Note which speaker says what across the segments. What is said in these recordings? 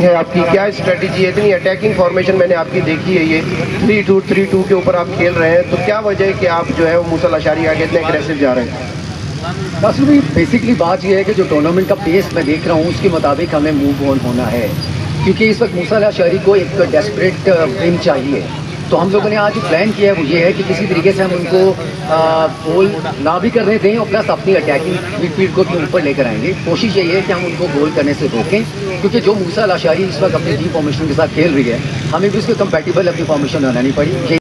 Speaker 1: है आपकी क्या स्ट्रेटजी है? इतनी अटैकिंग फॉर्मेशन मैंने आपकी देखी है, ये 3-2 के ऊपर आप खेल रहे हैं, तो क्या वजह है कि आप जो है वो मूसा अल-अशआरी आगे इतने एग्रेसिव जा रहे हैं?
Speaker 2: असल में बेसिकली बात यह है कि जो टूर्नामेंट का पेस मैं देख रहा हूँ उसके मुताबिक हमें मूव ऑन होना है, क्योंकि इस वक्त मूसा अल-अशआरी को एक डेस्परेट विन चाहिए। तो हम लोगों ने आज जो प्लान किया है वो ये है कि किसी तरीके से हम उनको गोल ना भी करने दें और प्लस अपनी अटैकिंग मिडफील्ड को अपने ऊपर लेकर आएंगे। कोशिश यही है कि हम उनको गोल करने से रोकें, क्योंकि जो मूसा अल-अशआरी इस वक्त अपनी डी फॉर्मेशन के साथ खेल रही है, हमें भी उसके कंपैटिबल अपनी फॉर्मेशन बनानी पड़ी।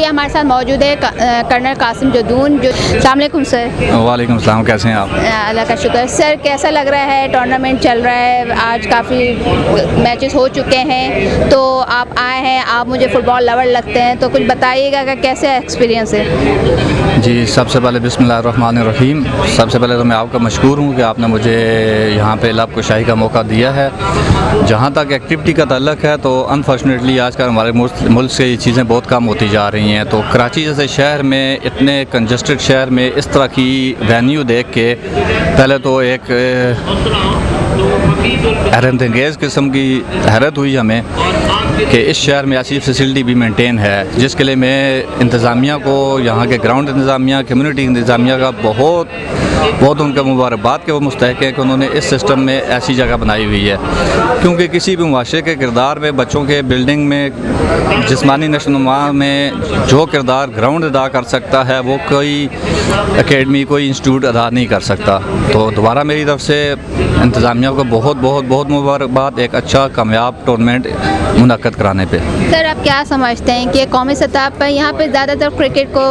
Speaker 3: हमारे साथ मौजूद है कर्नल कासिम जदून। जो अस्सलाम वालेकुम सर।
Speaker 4: वालेकुम सलाम, कैसे हैं आप?
Speaker 3: अल्लाह का शुक्र। सर कैसा लग रहा है? टूर्नामेंट चल रहा है, आज काफ़ी मैचेस हो चुके हैं, तो आप आए हैं, आप मुझे फ़ुटबॉल लवर लगते हैं, तो कुछ बताइएगा कि कैसे एक्सपीरियंस है?
Speaker 4: जी, सबसे पहले बिस्मिल्लाहिर्रहमानिर्रहीम। सबसे पहले तो मैं आपका मशकूर हूँ कि आपने मुझे यहाँ पे लब कुशाई का मौका दिया है। जहाँ तक एक्टिविटी का ताल्लुक है तो अनफॉर्चुनेटली आजकल हमारे मुल्क से ये चीज़ें बहुत कम होती जा रही हैं। तो कराची जैसे शहर में, इतने कंजस्टेड शहर में इस तरह की वेन्यू देख के पहले तो एक हैरत अंगेज़ किस्म की हैरत हुई हमें कि इस शहर में ऐसी फैसिलिटी भी मेंटेन है, जिसके लिए मैं इंतज़ामिया को, यहाँ के ग्राउंड इंतज़ामिया, कम्युनिटी इंतज़ामिया का बहुत उनका मुबारकबाद के वो मुस्तहक है कि उन्होंने इस सिस्टम में ऐसी जगह बनाई हुई है। क्योंकि किसी भी मुआशरे के किरदार में, बच्चों के बिल्डिंग में, जिस्मानी नशोनुमा में जो किरदार ग्राउंड अदा कर सकता है वो कोई एकेडमी, कोई इंस्टीट्यूट अदा नहीं कर सकता। तो दोबारा मेरी तरफ से इंतज़ामिया को बहुत मुबारकबाद, एक अच्छा कामयाब टूर्नामेंट मुनक्कद कराने पे।
Speaker 3: सर आप क्या समझते हैं कि कौमी सतह पर यहाँ पे ज़्यादातर क्रिकेट को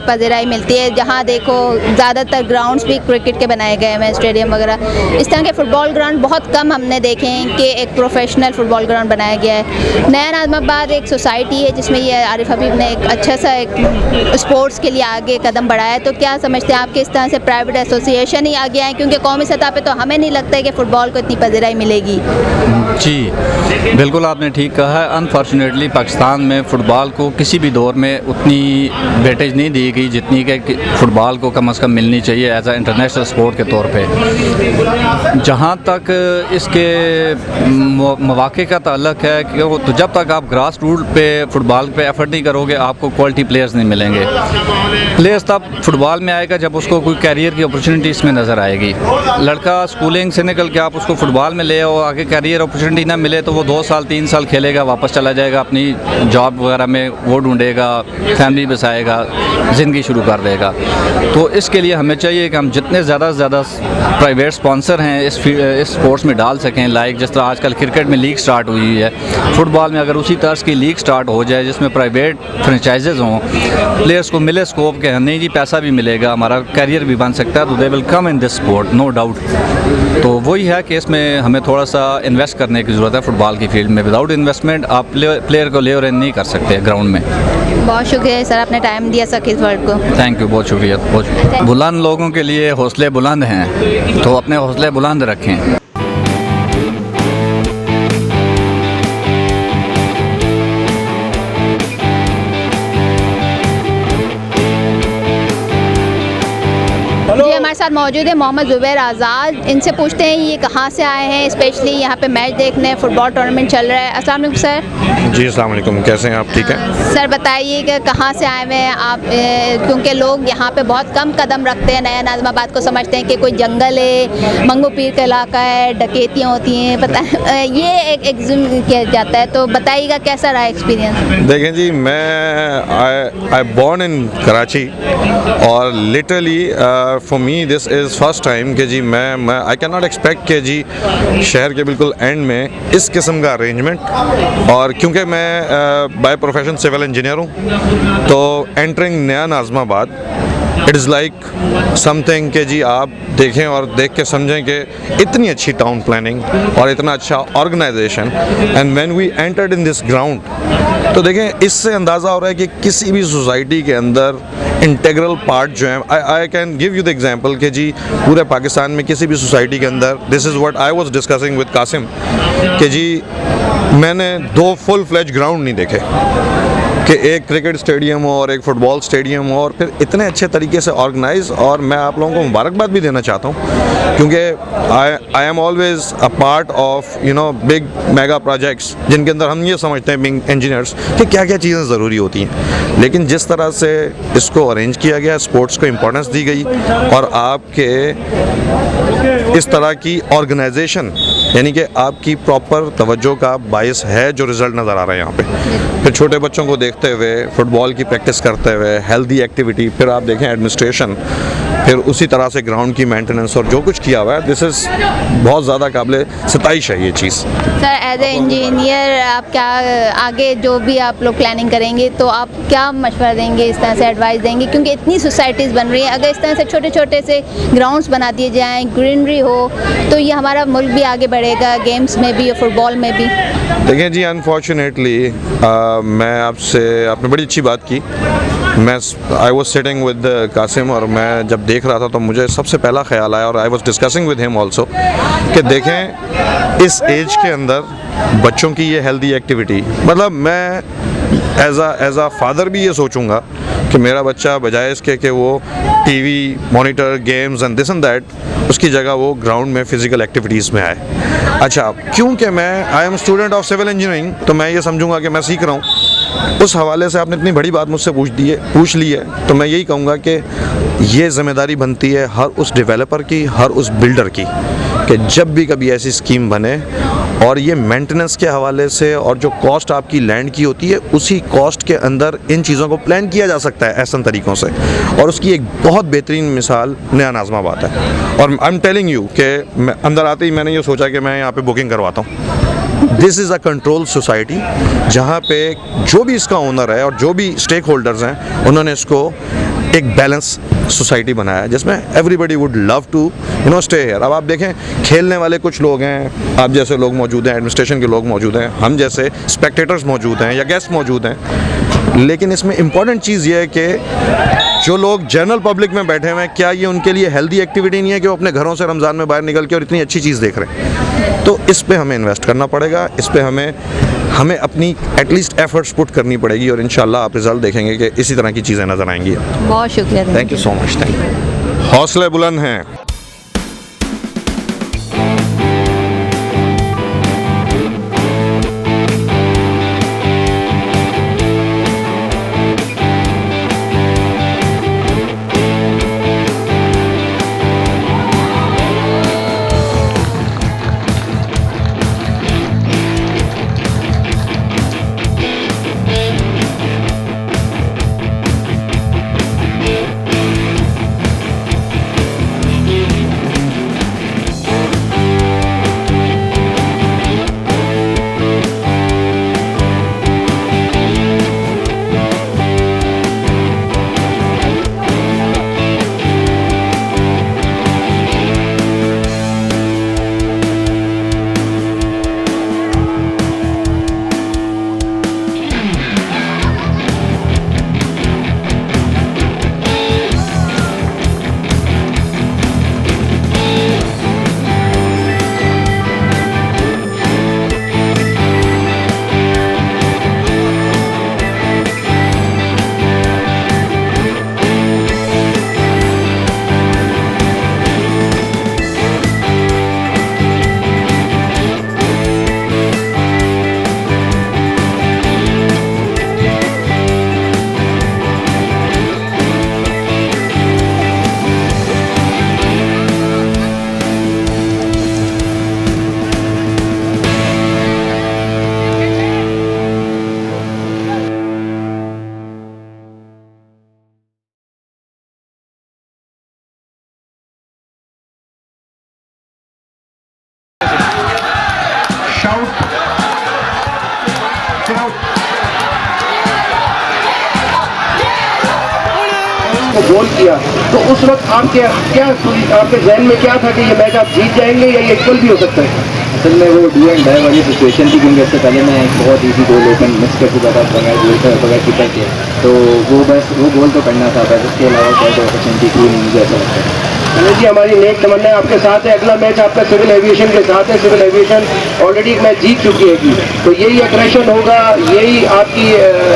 Speaker 3: पज़ीराई मिलती है, जहाँ देखो ज़्यादातर ग्राउंड्स भी क्रिकेट के बनाए गए हैं, स्टेडियम वगैरह। इस तरह के फुटबॉल ग्राउंड बहुत कम हमने देखे हैं कि एक प्रोफेशनल फुटबॉल ग्राउंड बनाया गया है। नया नाज़माबाद एक सोसाइटी है जिसमें ये आरिफ हबीब ने एक अच्छा सा एक स्पोर्ट्स के लिए आगे कदम बढ़ाया है। तो क्या समझते हैं आप कि इस तरह से प्राइवेट एसोसिएशन ही आगे आए, क्योंकि कौमी सतह पे तो हमें नहीं लगता है कि फ़ुटबॉल को इतनी पज़ीराई मिलेगी।
Speaker 4: जी बिल्कुल आपने ठीक कहा है। अनफॉर्चुनेटली पाकिस्तान में फ़ुटबॉल को किसी भी दौर में उतनी वेटेज नहीं दी गई जितनी कि फ़ुटबॉल को कम से कम मिलनी चाहिए एज आ इंटरनेशनल स्पोर्ट के तौर पे। जहाँ तक इसके मौक़े का ताल्लुक है कि तो जब तक आप ग्रास रूट पे फ़ुटबॉल पे एफर्ट नहीं करोगे, आपको क्वालिटी प्लेयर्स नहीं मिलेंगे। प्लेयर्स तब फुटबॉल में आएगा जब उसको कोई कैरियर की अपॉर्चुनिटी इसमें नज़र आएगी। लड़का स्कूलिंग से निकल के आप उसको फुटबॉल में ले आओ, आगे कैरियर अपॉर्चुनिटी ना मिले तो वो 2 साल 3 साल खेलेगा, वापस चला जाएगा, अपनी जॉब वगैरह में वो ढूंढेगा, फैमिली बसाएगा, ज़िंदगी शुरू कर देगा। तो इसके लिए हमें चाहिए कि हम जितने ज़्यादा से ज़्यादा प्राइवेट स्पॉन्सर हैं इस स्पोर्ट्स में डाल सकें। लाइक जिस तरह आजकल क्रिकेट में लीग स्टार्ट हुई है, फुटबॉल में अगर उसी तर्ज की लीग स्टार्ट हो जाए जिसमें प्राइवेट फ्रेंचाइजेज़ हों, प्लेयर्स को मिले स्कोप के नहीं जी पैसा भी मिलेगा, हमारा कैरियर भी बन सकता है, तो they will come in this sport no doubt. तो वही है कि इसमें हमें थोड़ा सा इन्वेस्ट करने की ज़रूरत है फुटबॉल की फील्ड में। विदाउट इन्वेस्टमेंट आप प्लेयर को ले और नहीं कर सकते ग्राउंड में।
Speaker 3: बहुत शुक्रिया सर, आपने टाइम दिया सर इस वर्ड को।
Speaker 4: थैंक यू, बहुत शुक्रिया। बुलंद लोगों के लिए हौसले बुलंद हैं, तो अपने हौसले बुलंद रखें।
Speaker 3: जी हमारे साथ मौजूद है मोहम्मद ज़ुबैर आज़ाद। इनसे पूछते हैं ये कहाँ से आए हैं, स्पेशली यहाँ पे मैच देखने, फुटबॉल टूर्नामेंट चल रहा है। अस्सलाम वालेकुम सर।
Speaker 5: जी अस्सलाम वालेकुम, कैसे हैं आप? ठीक हैं
Speaker 3: सर बताइए कि कहाँ से आए हुए हैं आप, क्योंकि लोग यहाँ पे बहुत कम कदम रखते हैं, नया नाज़माबाद को समझते हैं कि कोई जंगल है, मंगू पीर का इलाका है, डकैतियाँ होती हैं, पता ये एक एग्जिम किया जाता है। तो बताइएगा कैसा रहा एक्सपीरियंस?
Speaker 5: देखें जी, मैं आई बॉर्न इन कराची और literally for me this is first time कि जी मैं आई कैन नॉट एक्सपेक्ट कि जी शहर के बिल्कुल एंड में इस किस्म का अरेंजमेंट, और क्योंकि मैं बाय प्रोफेशन सिविल इंजीनियर हूँ, तो एंटरिंग नया नाज़माबाद इट इज़ लाइक समथिंग कि जी आप देखें और देख के समझें कि इतनी अच्छी टाउन प्लानिंग और इतना अच्छा organization, and when we entered in this ground, तो देखें इससे अंदाज़ा हो रहा है कि किसी भी सोसाइटी के अंदर इंटेग्रल पार्ट जो है, I can give you the example कि जी पूरे पाकिस्तान में किसी भी सोसाइटी के अंदर, this is what I was discussing with Qasim कि जी मैंने 2 फुल फ्लेज ग्राउंड नहीं देखे कि एक क्रिकेट स्टेडियम हो और एक फुटबॉल स्टेडियम हो, और फिर इतने अच्छे तरीके से ऑर्गेनाइज। और मैं आप लोगों को मुबारकबाद भी देना चाहता हूँ क्योंकि I am always a part of big mega projects जिनके अंदर हम ये समझते हैं बिंग इंजीनियर्स कि क्या क्या चीज़ें ज़रूरी होती हैं, लेकिन जिस तरह से इसको अरेंज किया गया, स्पोर्ट्स को इम्पोर्टेंस दी गई और आपके इस तरह की ऑर्गेनाइजेशन, यानी कि आपकी प्रॉपर तवज्जो का बायस है जो रिज़ल्ट नज़र आ रहा है यहाँ पे। फिर छोटे बच्चों को देखते हुए, फुटबॉल की प्रैक्टिस करते हुए, हेल्दी एक्टिविटी, फिर आप देखें एडमिनिस्ट्रेशन, फिर उसी तरह से ग्राउंड की मेंटेनेंस और जो कुछ किया हुआ है, दिस इज़ बहुत ज़्यादा काबिल सताइश है ये चीज़।
Speaker 3: सर एज ए इंजीनियर आप क्या आगे जो भी आप लोग प्लानिंग करेंगे तो आप क्या मशवरा देंगे, इस तरह से एडवाइस देंगे, क्योंकि इतनी सोसाइटीज़ बन रही हैं, अगर इस तरह से छोटे छोटे से ग्राउंड्स बना दिए जाएँ, ग्रीनरी हो, तो ये हमारा मुल्क भी आगे बढ़ेगा, गेम्स में भी और फुटबॉल में भी।
Speaker 5: देखिए जी, अनफॉर्चुनेटली मैं आपने बड़ी अच्छी बात की। I was sitting with Qasim और मैं जब देख रहा था तो मुझे सबसे पहला ख्याल आया, और I was discussing with him also, कि देखें इस एज के अंदर बच्चों की ये हेल्दी एक्टिविटी, मतलब मैं एज आ फादर भी ये सोचूंगा कि मेरा बच्चा बजाय इसके कि वो TV monitor games and this and that, उसकी जगह वो ग्राउंड में फ़िज़िकल एक्टिविटीज़ में आए। अच्छा, क्योंकि मैं I am student of civil engineering, तो मैं ये समझूंगा कि मैं सीख रहा हूँ। उस हवाले से आपने इतनी बड़ी बात मुझसे पूछ ली है, तो मैं यही कहूँगा कि ये ज़िम्मेदारी बनती है हर उस डेवलपर की, हर उस बिल्डर की, कि जब भी कभी ऐसी स्कीम बने और ये मेंटेनेंस के हवाले से और जो कॉस्ट आपकी लैंड की होती है उसी कॉस्ट के अंदर इन चीज़ों को प्लान किया जा सकता है ऐसा तरीक़ों से। और उसकी एक बहुत बेहतरीन मिसाल नया नाज़माबाद है। और आई एम टेलिंग यू कि मैं अंदर आते ही मैंने ये सोचा कि मैं यहाँ पे बुकिंग करवाता हूँ। This is a control society, जहाँ पे जो भी इसका ओनर है और जो भी स्टेक होल्डर्स हैं उन्होंने इसको एक बैलेंस सोसाइटी बनाया है जिसमें everybody would love to stay here. अब आप देखें, खेलने वाले कुछ लोग हैं, आप जैसे लोग मौजूद हैं, एडमिनिस्ट्रेशन के लोग मौजूद हैं, हम जैसे स्पेक्टेटर्स मौजूद हैं या गेस्ट मौजूद हैं। लेकिन इसमें इम्पॉर्टेंट चीज़ ये है कि जो लोग जनरल पब्लिक में बैठे हुए हैं, क्या ये उनके लिए हेल्दी एक्टिविटी नहीं है कि वो अपने घरों से रमज़ान में बाहर निकल के और इतनी अच्छी चीज़ देख रहे हैं? तो इस पे हमें इन्वेस्ट करना पड़ेगा, इस पे हमें अपनी एटलीस्ट एफर्ट्स पुट करनी पड़ेगी और इंशाल्लाह आप रिज़ल्ट देखेंगे कि इसी तरह की चीज़ें नज़र आएंगी।
Speaker 3: बहुत शुक्रिया।
Speaker 5: Thank you so much. Thank you. हौसले बुलंद हैं।
Speaker 1: गोल किया तो उस वक्त आपके जहन में क्या था कि ये मैच आप जीत जाएंगे या ये इक्वल भी हो सकता है?
Speaker 2: असल में वो डू एंड डाई वाली सिचुएशन थी, क्योंकि इससे पहले मैं एक बहुत ईजी गोल ओपन मिस कर चुका था बगैर कीपर के, तो वो गोल तो करना था, बस इसके अलावा बहुत अपॉर्चुनिटी थी नहीं, मुझे ऐसा लगता है।
Speaker 1: अनिल जी, हमारी नेक तमन्ना आपके साथ है। अगला मैच आपका सिविल एविएशन के साथ है। सिविल एविएशन ऑलरेडी एक मैच जीत चुकी है, तो यही एग्रेशन होगा, यही आपकी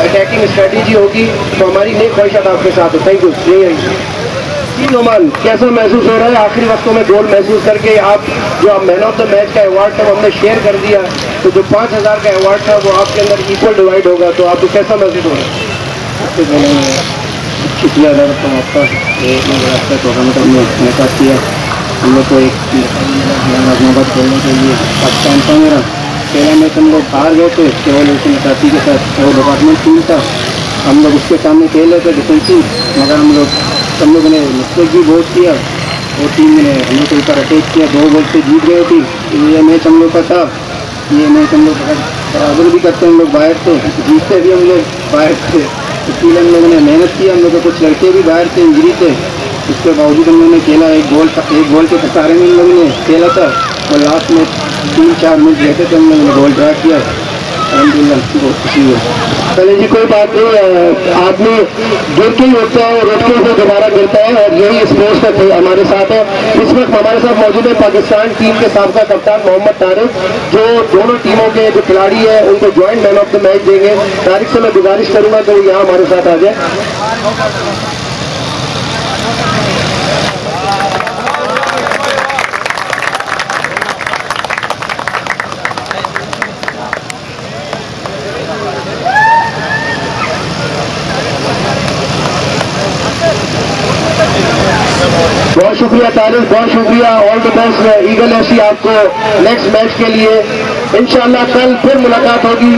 Speaker 1: अटैकिंग स्ट्रेटेजी होगी, तो हमारी नेक ख्वाहिशात आपके साथ है। Thank you. नोमान, कैसा महसूस हो रहा है आखिरी वक्तों में गोल महसूस करके? आप जो मैन ऑफ द मैच का अवार्ड था हमने शेयर कर दिया, तो जो 5000 का अवार्ड था वो आपके अंदर इक्वल डिवाइड होगा, तो आपको कैसा महसूस हो रहा है?
Speaker 2: सबसे पहले शुक्रिया अदा करता हूँ आपका, आपका टूर्नामेंट हमने अपने साथ किया। हम लोग को एक नाज़माबाद खेलने के लिए पाकिस्तान था मेरा पहला मैच, हम लोग हार गए थे केवल उसमें साथी के साथ, वो डिपार्टमेंट टीम था, हम लोग उसके सामने खेल रहे थे डिफेंसिव, मगर हम लोगों ने मिस्टेक भी बहुत किया और टीम ने हम लोग के ऊपर अटैक किया, 2 गोल से जीत गए थी। ये मैच हम लोग का था, ये मैच हम लोग बराबर भी करते हम लोग बाहर थे, जीतते भी हम लोग बाहर थे, इसलिए हम लोगों ने मेहनत की। हम लोग के कुछ लड़के भी बाहर थे, इंजरी थे, उसके बावजूद हम लोगों ने खेला। एक गोल के खसारे में हम लोगों ने खेला था और लास्ट में 3-4 मैच रहते थे, हम लोगों ने गोल ड्रा किया।
Speaker 1: अल्हम्दुलिल्लाह, बहुत खुशी है। चलिए जी, कोई बात नहीं, आदमी गिर के ही उठता है और उठ के फिर दोबारा गिरता है, और यही स्पोर्ट्स का हमारे साथ है। इस वक्त हमारे साथ मौजूद है पाकिस्तान टीम के साबका कप्तान मोहम्मद तारिक, जो दोनों टीमों के जो खिलाड़ी है उनको joint man of the match देंगे। तारिक से मैं गुजारिश करूंगा कि वो यहाँ हमारे साथ आ जाए। बहुत शुक्रिया तारिक, बहुत शुक्रिया। All the best eagle FC आपको नेक्स्ट मैच के लिए। इंशाल्लाह कल फिर मुलाकात होगी।